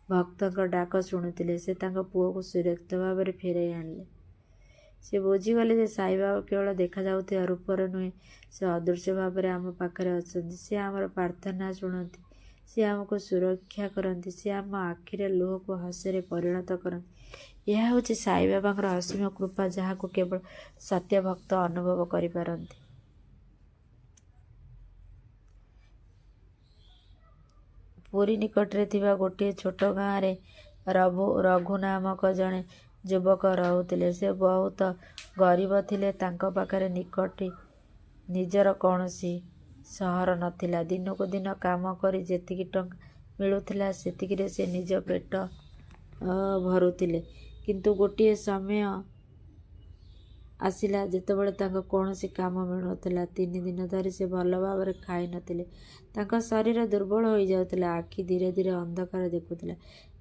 ଭକ୍ତଙ୍କ ଡାକ ଶୁଣୁଥିଲେ। ସେ ତାଙ୍କ ପୁଅକୁ ସୁରକ୍ଷିତ ଭାବରେ ଫେରାଇ ଆଣିଲେ। ସେ ବୁଝିଗଲେ ଯେ ସାଇବାବା କେବଳ ଦେଖାଯାଉଥିବା ରୂପରେ ନୁହେଁ, ସେ ଅଦୃଶ୍ୟ ଭାବରେ ଆମ ପାଖରେ ଅଛନ୍ତି। ସେ ଆମର ପ୍ରାର୍ଥନା ଶୁଣନ୍ତି। ସେ ଆମକୁ ସୁରକ୍ଷା କରନ୍ତି। ସେ ଆମ ଆଖିରେ ଲୁହକୁ ହସରେ ପରିଣତ କରନ୍ତି। ଏହା ହେଉଛି ସାଇବାବାଙ୍କର ଅସୀମ କୃପା, ଯାହାକୁ କେବଳ ସତ୍ୟ ଭକ୍ତ ଅନୁଭବ କରିପାରନ୍ତି। ପୁରୀ ନିକଟରେ ଥିବା ଗୋଟିଏ ଛୋଟ ଗାଁରେ ରଘୁ ନାମକ ଜଣେ ଯୁବକ ରହୁଥିଲେ। ସେ ବହୁତ ଗରିବ ଥିଲେ। ତାଙ୍କ ପାଖରେ ନିଜର କୌଣସି ସହର ନଥିଲା। ଦିନକୁ ଦିନ କାମ କରି ଯେତିକି ଟଙ୍କା ମିଳୁଥିଲା, ସେତିକିରେ ସେ ନିଜ ପେଟ ଭରୁଥିଲେ। କିନ୍ତୁ ଗୋଟିଏ ସମୟ ଆସିଲା ଯେତେବେଳେ ତାଙ୍କ କୌଣସି କାମ ମିଳୁନଥିଲା। 3 ଦିନ ଧରି ସେ ଭଲ ଭାବରେ ଖାଇ ନଥିଲେ। ତାଙ୍କ ଶରୀର ଦୁର୍ବଳ ହୋଇଯାଉଥିଲା। ଆଖି ଧୀରେ ଧୀରେ ଅନ୍ଧକାର ଦେଖୁଥିଲା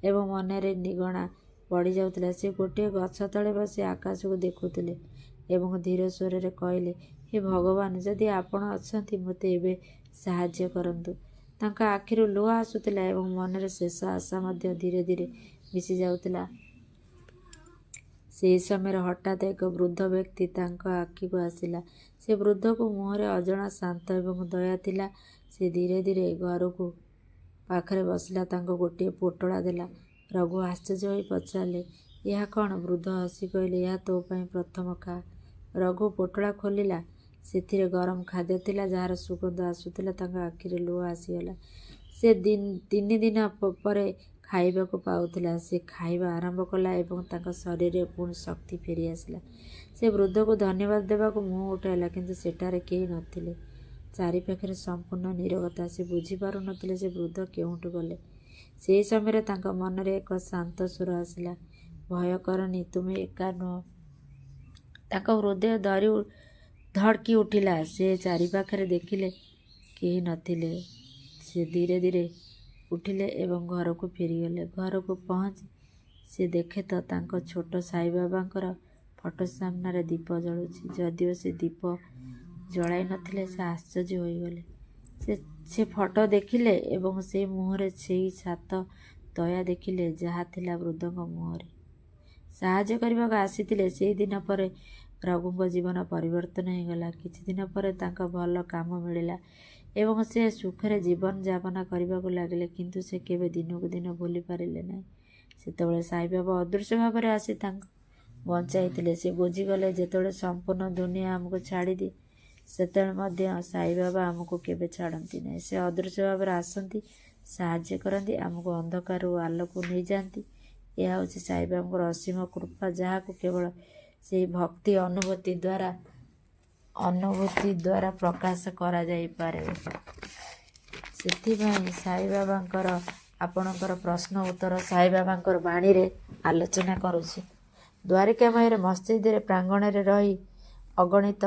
ଏବଂ ମନରେ ନିଗଣା ବଢ଼ିଯାଉଥିଲା। ସେ ଗୋଟିଏ ଗଛ ତଳେ ବସି ଆକାଶକୁ ଦେଖୁଥିଲେ ଏବଂ ଧୀର ସ୍ୱରରେ କହିଲେ, ହେ ଭଗବାନ, ଯଦି ଆପଣ ଅଛନ୍ତି, ମୋତେ ଏବେ ସାହାଯ୍ୟ କରନ୍ତୁ। ତାଙ୍କ ଆଖିରୁ ଲୁହ ଆସୁଥିଲା ଏବଂ ମନରେ ଶେଷ ଆଶା ମଧ୍ୟ ଧୀରେ ଧୀରେ ମିଶି ଯାଉଥିଲା। ସେହି ସମୟରେ ହଠାତ୍ ଏକ ବୃଦ୍ଧ ବ୍ୟକ୍ତି ତାଙ୍କ ଆଖିକୁ ଆସିଲା। ସେ ବୃଦ୍ଧକୁ ମୁହଁରେ ଅଜଣା ଶାନ୍ତ ଏବଂ ଦୟା ଥିଲା। ସେ ଧୀରେ ଧୀରେ ଘରକୁ ପାଖରେ ବସିଲା। ତାଙ୍କୁ ଗୋଟିଏ ପୋଟଳା ଦେଲା। ରଘୁ ଆଶ୍ଚର୍ଯ୍ୟ ହୋଇ ପଚାରିଲେ, ଏହା କ'ଣ? ବୃଦ୍ଧ ହସି କହିଲେ, ଏହା ତୋ ପାଇଁ, ପ୍ରଥମ ଖା। ରଘୁ ପୋଟଳା ଖୋଲିଲା। ସେଥିରେ ଗରମ ଖାଦ୍ୟ ଥିଲା, ଯାହାର ସୁଗନ୍ଧ ଆସୁଥିଲା। ତାଙ୍କ ଆଖିରେ ଲୁହ ଆସିଗଲା। ସେ 3 ଦିନ ପରେ ଖାଇବାକୁ ପାଉଥିଲା। ସେ ଖାଇବା ଆରମ୍ଭ କଲା ଏବଂ ତାଙ୍କ ଶରୀରରେ ପୁଣି ଶକ୍ତି ଫେରିଆସିଲା। ସେ ବୃଦ୍ଧକୁ ଧନ୍ୟବାଦ ଦେବାକୁ ମୁହଁ ଉଠାଇଲା, କିନ୍ତୁ ସେଠାରେ କେହି ନଥିଲେ। ଚାରିପାଖରେ ସମ୍ପୂର୍ଣ୍ଣ ନୀରବତା। ସେ ବୁଝିପାରୁନଥିଲେ ଯେ ବୃଦ୍ଧ କେଉଁଠୁ ଗଲେ। ସେହି ସମୟରେ ତାଙ୍କ ମନରେ ଏକ ଶାନ୍ତ ସ୍ୱର ଆସିଲା, ଭୟ କରନି, ତୁମେ ଏକା ନୁହଁ। ତାଙ୍କ ହୃଦୟ ଧଡ଼କି ଉଠିଲା। ସେ ଚାରିପାଖରେ ଦେଖିଲେ କେହି ନଥିଲେ। ସେ ଧୀରେ ଧୀରେ ଉଠିଲେ ଏବଂ ଘରକୁ ଫେରିଗଲେ। ଘରକୁ ପହଞ୍ଚି ସେ ଦେଖେ ତ ତାଙ୍କ ଛୋଟ ସାଇବାବାଙ୍କର ଫଟୋ ସାମ୍ନାରେ ଦୀପ ଜଳୁଛି। ଯଦିଓ ସେ ଦୀପ ଜଳାଇ ନଥିଲେ, ସେ ଆଶ୍ଚର୍ଯ୍ୟ ହୋଇଗଲେ। ସେ ଫଟୋ ଦେଖିଲେ ଏବଂ ସେ ମୁହଁରେ ସେହି ଶାନ୍ତ ଦୟା ଦେଖିଲେ, ଯାହା ଥିଲା ବୃଦ୍ଧଙ୍କ ମୁହଁରେ। ସାହାଯ୍ୟ କରିବାକୁ ଆସିଥିଲେ। ସେହି ଦିନ ପରେ ରଘୁଙ୍କ ଜୀବନ ପରିବର୍ତ୍ତନ ହୋଇଗଲା। କିଛି ଦିନ ପରେ ତାଙ୍କ ଭଲ କାମ ମିଳିଲା ଏବଂ ସେ ସୁଖରେ ଜୀବନ ଯାପନ କରିବାକୁ ଲାଗିଲେ। କିନ୍ତୁ ସେ କେବେ ଦିନକୁ ଦିନ ଭୁଲି ପାରିଲେ ନାହିଁ ସେତେବେଳେ ସାଇବାବା ଅଦୃଶ୍ୟ ଭାବରେ ଆସି ତାଙ୍କୁ ବଞ୍ଚାଇଥିଲେ। ସେ ବୁଝିଗଲେ ଯେତେବେଳେ ସମ୍ପୂର୍ଣ୍ଣ ଦୁନିଆ ଆମକୁ ଛାଡ଼ିଦିଏ, ସେତେବେଳେ ମଧ୍ୟ ସାଇବାବା ଆମକୁ କେବେ ଛାଡ଼ନ୍ତି ନାହିଁ। ସେ ଅଦୃଶ୍ୟ ଭାବରେ ଆସନ୍ତି, ସାହାଯ୍ୟ କରନ୍ତି, ଆମକୁ ଅନ୍ଧକାରରୁ ଆଲୋକକୁ ନେଇଯାଆନ୍ତି। ଏହା ହେଉଛି ସାଇବାବାଙ୍କର ଅସୀମ କୃପା, ଯାହାକୁ କେବଳ ସେହି ଭକ୍ତି ଅନୁଭୂତି ଦ୍ୱାରା ଅନୁଭୂତି ଦ୍ୱାରା ପ୍ରକାଶ କରାଯାଇପାରେ। ସେଥିପାଇଁ ସାଇବାବାଙ୍କର ଆପଣଙ୍କର ପ୍ରଶ୍ନ ଉତ୍ତର ସାଇବାବାଙ୍କର ବାଣୀରେ ଆଲୋଚନା କରୁଛି। ଦ୍ୱାରିକାମୟରେ ମସଜିଦରେ ପ୍ରାଙ୍ଗଣରେ ରହି ଅଗଣିତ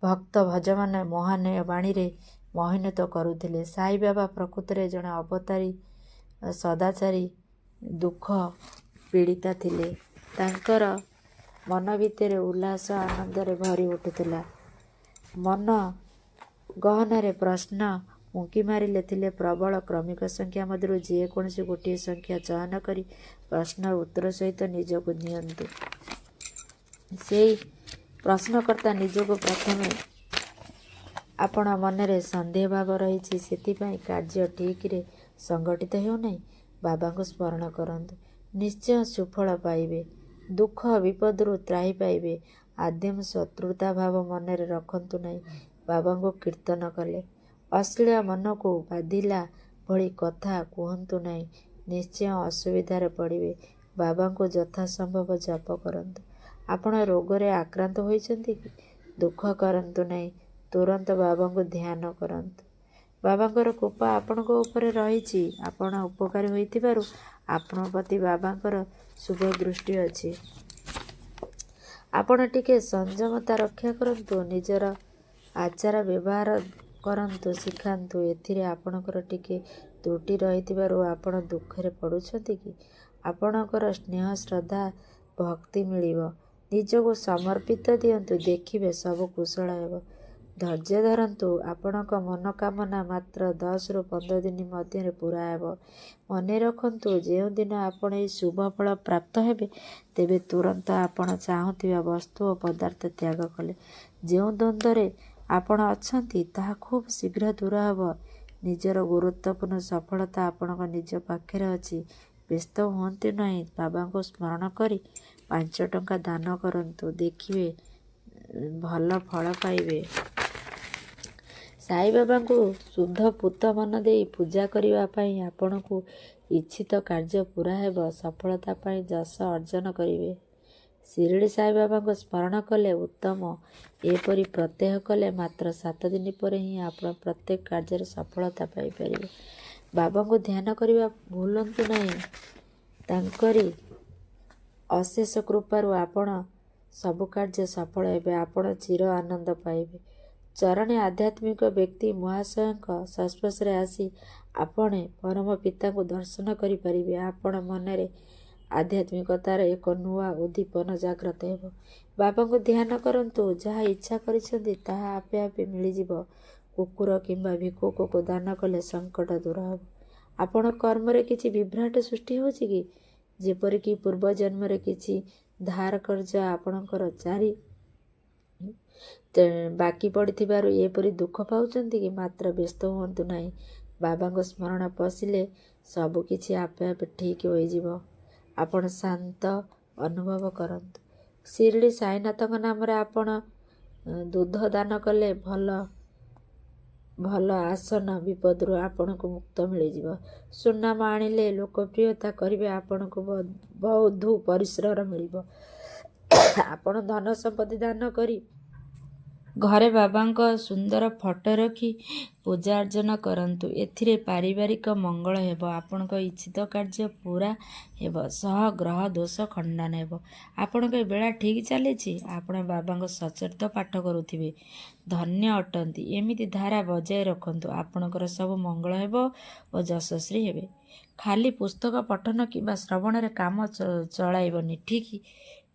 ଭକ୍ତ ଭଜମାନ ମହାନୀୟ ବାଣୀରେ ମୋହିନିତ କରୁଥିଲେ। ସାଇବାବା ପ୍ରକୃତରେ ଜଣେ ଅବତାରୀ ସଦାଚାରୀ ଦୁଃଖ ପୀଡ଼ିତା ଥିଲେ। ତାଙ୍କର ମନ ଭିତରେ ଉଲ୍ଲାସ ଆନନ୍ଦରେ ଭରି ଉଠୁଥିଲା। ମନ ଗହନରେ ପ୍ରଶ୍ନ ଉଙ୍କି ମାରିଲେ ଥିଲେ ପ୍ରବଳ କ୍ରମିକ ସଂଖ୍ୟା ମଧ୍ୟରୁ ଯେକୌଣସି ଗୋଟିଏ ସଂଖ୍ୟା ଚୟନ କରି ପ୍ରଶ୍ନର ଉତ୍ତର ସହିତ ନିଜକୁ ନିଅନ୍ତୁ। ସେଇ ପ୍ରଶ୍ନକର୍ତ୍ତା ନିଜକୁ ପ୍ରଥମେ ଆପଣ ମନରେ ସନ୍ଦେହ ଭାବ ରହିଛି, ସେଥିପାଇଁ କାର୍ଯ୍ୟ ଠିକରେ ସଂଗଠିତ ହେଉନାହିଁ। ବାବାଙ୍କୁ ସ୍ମରଣ କରନ୍ତୁ, ନିଶ୍ଚୟ ସୁଫଳ ପାଇବେ। ଦୁଃଖ ବିପଦରୁ ତ୍ରାହି ପାଇବେ। ଆଦ୍ୟମ ଶତ୍ରୁତା ଭାବ ମନରେ ରଖନ୍ତୁ ନାହିଁ। ବାବାଙ୍କୁ କୀର୍ତ୍ତନ କଲେ ଅଶ୍ଳୀଳ ମନକୁ ବାଧିଲା ଭଳି କଥା କୁହନ୍ତୁ ନାହିଁ। ନିଶ୍ଚୟ ଅସୁବିଧାରେ ପଡ଼ିବେ। ବାବାଙ୍କୁ ଯଥାସମ୍ଭବ ଜପ କରନ୍ତୁ। ଆପଣ ରୋଗରେ ଆକ୍ରାନ୍ତ ହୋଇଛନ୍ତି କି? ଦୁଃଖ କରନ୍ତୁ ନାହିଁ, ତୁରନ୍ତ ବାବାଙ୍କୁ ଧ୍ୟାନ କରନ୍ତୁ। ବାବାଙ୍କର କୃପା ଆପଣଙ୍କ ଉପରେ ରହିଛି। ଆପଣ ଉପକାରୀ ହୋଇଥିବାରୁ ଆପଣଙ୍କ ପ୍ରତି ବାବାଙ୍କର ଶୁଭ ଦୃଷ୍ଟି ଅଛି। ଆପଣ ଟିକେ ସଂଯମତା ରକ୍ଷା କରନ୍ତୁ। ନିଜର ଆଚାର ବ୍ୟବହାର କରନ୍ତୁ ଶିଖାନ୍ତୁ। ଏଥିରେ ଆପଣଙ୍କର ଟିକେ ତ୍ରୁଟି ରହିଥିବାରୁ ଆପଣ ଦୁଃଖରେ ପଡ଼ୁଛନ୍ତି କି? ଆପଣଙ୍କର ସ୍ନେହ ଶ୍ରଦ୍ଧା ଭକ୍ତି ମିଳିବ। ନିଜକୁ ସମର୍ପିତ ଦିଅନ୍ତୁ, ଦେଖିବେ ସବୁ କୁଶଳ ହେବ। ଧୈର୍ଯ୍ୟ ଧରନ୍ତୁ। ଆପଣଙ୍କ ମନୋକାମନା ମାତ୍ର 10ରୁ 15 ଦିନ ମଧ୍ୟରେ ପୂରା ହେବ। ମନେ ରଖନ୍ତୁ, ଯେଉଁଦିନ ଆପଣ ଏହି ଶୁଭ ଫଳ ପ୍ରାପ୍ତ ହେବେ, ତେବେ ତୁରନ୍ତ ଆପଣ ଚାହୁଁଥିବା ବସ୍ତୁ ଓ ପଦାର୍ଥ ତ୍ୟାଗ କଲେ ଯେଉଁ ଦ୍ୱନ୍ଦ୍ୱରେ ଆପଣ ଅଛନ୍ତି, ତାହା ଖୁବ୍ ଶୀଘ୍ର ଦୂର ହେବ। ନିଜର ଗୁରୁତ୍ୱପୂର୍ଣ୍ଣ ସଫଳତା ଆପଣଙ୍କ ନିଜ ପାଖରେ ଅଛି। ବ୍ୟସ୍ତ ହୁଅନ୍ତୁ ନାହିଁ। ବାବାଙ୍କୁ ସ୍ମରଣ କରି 5 ଟଙ୍କା ଦାନ କରନ୍ତୁ, ଦେଖିବେ ଭଲ ଫଳ ପାଇବେ। ସାଇବାବାଙ୍କୁ ଶୁଦ୍ଧ ପୂତ ମନ ଦେଇ ପୂଜା କରିବା ପାଇଁ ଆପଣଙ୍କୁ ଇଚ୍ଛିତ କାର୍ଯ୍ୟ ପୂରା ହେବ। ସଫଳତା ପାଇଁ ଯଶ ଅର୍ଜନ କରିବେ। ଶିରିଡ଼ି ସାଇବାବାଙ୍କୁ ସ୍ମରଣ କଲେ ଉତ୍ତମ। ଏପରି ପ୍ରତ୍ୟୟ କଲେ ମାତ୍ର 7 ଦିନ ପରେ ହିଁ ଆପଣ ପ୍ରତ୍ୟେକ କାର୍ଯ୍ୟରେ ସଫଳତା ପାଇପାରିବେ। ବାବାଙ୍କୁ ଧ୍ୟାନ କରିବା ଭୁଲନ୍ତୁ ନାହିଁ। ତାଙ୍କରି ଅଶେଷ କୃପାରୁ ଆପଣ ସବୁ କାର୍ଯ୍ୟ ସଫଳ ହେବେ। ଆପଣ ଚିର ଆନନ୍ଦ ପାଇବେ। ଚରଣୀ ଆଧ୍ୟାତ୍ମିକ ବ୍ୟକ୍ତି ମହାଶୟଙ୍କ ସଂସ୍ପର୍ଶରେ ଆସି ଆପଣ ପରମ ପିତାଙ୍କୁ ଦର୍ଶନ କରିପାରିବେ। ଆପଣ ମନରେ ଆଧ୍ୟାତ୍ମିକତାର ଏକ ନୂଆ ଉଦ୍ଦୀପନା ଜାଗ୍ରତ ହେବ। ବାବାଙ୍କୁ ଧ୍ୟାନ କରନ୍ତୁ। ଯାହା ଇଚ୍ଛା କରିଛନ୍ତି ତାହା ଆପେ ଆପେ ମିଳିଯିବ। କୁକୁର କିମ୍ବା ଭିକ୍ଷୁକକୁ ଦାନ କଲେ ସଙ୍କଟ ଦୂର ହେବ। ଆପଣ କର୍ମରେ କିଛି ବିଭ୍ରାଟ ସୃଷ୍ଟି ହେଉଛି କି? ଯେପରିକି ପୂର୍ବଜନ୍ମରେ କିଛି ଧାର କର୍ଜ ଆପଣଙ୍କର ବାକି ପଡ଼ିଥିବାରୁ ଏପରି ଦୁଃଖ ପାଉଛନ୍ତି କି? ମାତ୍ର ବ୍ୟସ୍ତ ହୁଅନ୍ତୁ ନାହିଁ। ବାବାଙ୍କ ସ୍ମରଣ ପଶିଲେ ସବୁ କିଛି ଆପେ ଆପେ ଠିକ୍ ହୋଇଯିବ। ଆପଣ ଶାନ୍ତ ଅନୁଭବ କରନ୍ତୁ। ଶିରିଡ଼ି ସାଇନାଥଙ୍କ ନାମରେ ଆପଣ ଦୁଧ ଦାନ କଲେ ଭଲ ଆସନ ବିପଦରୁ ଆପଣଙ୍କୁ ମୁକ୍ତ ମିଳିଯିବ। ସୁନାମ ଆଣିଲେ ଲୋକପ୍ରିୟତା କରିବେ। ଆପଣଙ୍କୁ ବହୁ ପରିଶ୍ରମ ମିଳିବ। ଆପଣ ଧନ ସମ୍ପତ୍ତି ଦାନ କରି ଘରେ ବାବାଙ୍କ ସୁନ୍ଦର ଫଟୋ ରଖି ପୂଜା ଅର୍ଚ୍ଚନା କରନ୍ତୁ। ଏଥିରେ ପାରିବାରିକ ମଙ୍ଗଳ ହେବ। ଆପଣଙ୍କ ଇଚ୍ଛିତ କାର୍ଯ୍ୟ ପୂରା ହେବ ସହ ଗ୍ରହ ଦୋଷ ଖଣ୍ଡନ ହେବ। ଆପଣଙ୍କ ବେଳା ଠିକ୍ ଚାଲିଛି। ଆପଣ ବାବାଙ୍କ ସଚରିତ ପାଠ କରୁଥିବେ। ଧନ୍ୟ ଅଟନ୍ତି। ଏମିତି ଧାରା ବଜାୟ ରଖନ୍ତୁ। ଆପଣଙ୍କର ସବୁ ମଙ୍ଗଳ ହେବ ଓ ଯଶସ୍ୱୀ ହେବେ। ଖାଲି ପୁସ୍ତକ ପଠନ କିମ୍ବା ଶ୍ରବଣରେ କାମ ଚଳାଇବନି,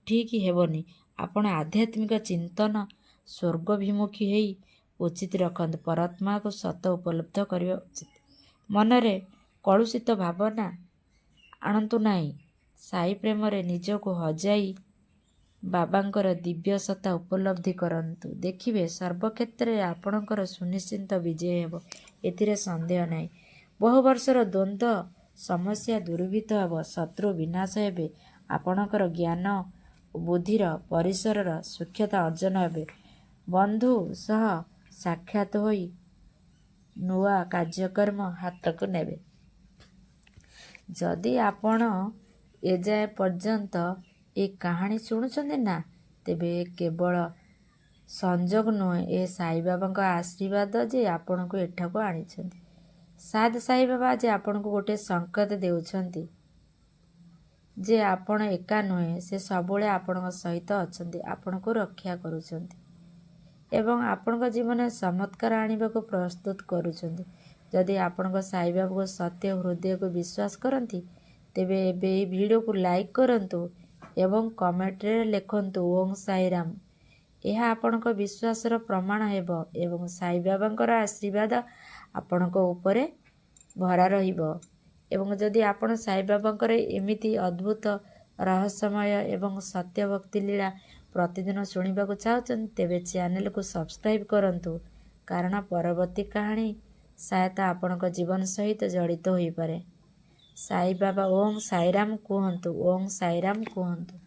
ଠିକ୍ ହେବନି। ଆପଣ ଆଧ୍ୟାତ୍ମିକ ଚିନ୍ତନ ସ୍ୱର୍ଗଭିମୁଖୀ ହେଇ ଉଚିତ ରଖନ୍ତୁ। ପରମାତ୍ମାକୁ ସତ ଉପଲବ୍ଧ କରିବା ଉଚିତ। ମନରେ କଳୁଷିତ ଭାବନା ଆଣନ୍ତୁ ନାହିଁ। ସାଇ ପ୍ରେମରେ ନିଜକୁ ହଜାଇ ବାବାଙ୍କର ଦିବ୍ୟ ସତ୍ତା ଉପଲବ୍ଧି କରନ୍ତୁ। ଦେଖିବେ ସର୍ବକ୍ଷେତ୍ରରେ ଆପଣଙ୍କର ସୁନିଶ୍ଚିତ ବିଜୟ ହେବ। ଏଥିରେ ସନ୍ଦେହ ନାହିଁ। ବହୁ ବର୍ଷର ଦ୍ୱନ୍ଦ୍ୱ ସମସ୍ୟା ଦୂରୀଭୂତ ହେବ। ଶତ୍ରୁ ବିନାଶ ହେବେ। ଆପଣଙ୍କର ଜ୍ଞାନ ଓ ବୁଦ୍ଧିର ପରିସରର ସୂକ୍ଷ୍ମତା ଅର୍ଜନ ହେବେ। ବନ୍ଧୁ ସହ ସାକ୍ଷାତ ହୋଇ ନୂଆ କାର୍ଯ୍ୟକ୍ରମ ହାତକୁ ନେବେ। ଯଦି ଆପଣ ଏଯାଏ ପର୍ଯ୍ୟନ୍ତ ଏ କାହାଣୀ ଶୁଣୁଛନ୍ତି ନା, ତେବେ କେବଳ ସଂଯୋଗ ନୁହେଁ, ଏ ସାଇବାବାଙ୍କ ଆଶୀର୍ବାଦ ଯେ ଆପଣଙ୍କୁ ଏଠାକୁ ଆଣିଛନ୍ତି। ସାଦ୍ ସାଇବାବା ଯେ ଆପଣଙ୍କୁ ଗୋଟିଏ ସଂକେତ ଦେଉଛନ୍ତି ଯେ ଆପଣ ଏକା ନୁହେଁ, ସେ ସବୁବେଳେ ଆପଣଙ୍କ ସହିତ ଅଛନ୍ତି, ଆପଣଙ୍କୁ ରକ୍ଷା କରୁଛନ୍ତି ଏବଂ ଆପଣଙ୍କ ଜୀବନରେ ଚମତ୍କାର ଆଣିବାକୁ ପ୍ରସ୍ତୁତ କରୁଛନ୍ତି। ଯଦି ଆପଣଙ୍କ ସାଇବାବାଙ୍କୁ ସତ୍ୟ ହୃଦୟକୁ ବିଶ୍ୱାସ କରନ୍ତି, ତେବେ ଏବେ ଏହି ଭିଡ଼ିଓକୁ ଲାଇକ୍ କରନ୍ତୁ ଏବଂ କମେଣ୍ଟରେ ଲେଖନ୍ତୁ ଓଁ ସାଇରାମ। ଏହା ଆପଣଙ୍କ ବିଶ୍ୱାସର ପ୍ରମାଣ ହେବ ଏବଂ ସାଇବାବାଙ୍କର ଆଶୀର୍ବାଦ ଆପଣଙ୍କ ଉପରେ ଭରା ରହିବ। ଏବଂ ଯଦି ଆପଣ ସାଇବାବାଙ୍କର ଏମିତି ଅଦ୍ଭୁତ ରହସ୍ୟମୟ ଏବଂ ସତ୍ୟ ଭକ୍ତି ଲୀଳା ପ୍ରତିଦିନ ଶୁଣିବାକୁ ଚାହୁଁଛନ୍ତି, ତେବେ ଚ୍ୟାନେଲକୁ ସବସ୍କ୍ରାଇବ୍ କରନ୍ତୁ, କାରଣ ପରବର୍ତ୍ତୀ କାହାଣୀ ସାୟତ ଆପଣଙ୍କ ଜୀବନ ସହିତ ଜଡ଼ିତ ହୋଇପାରେ। ସାଇବାବା ଓଁ ସାଇରାମ କୁହନ୍ତୁ, ଓଁ ସାଇରାମ କୁହନ୍ତୁ।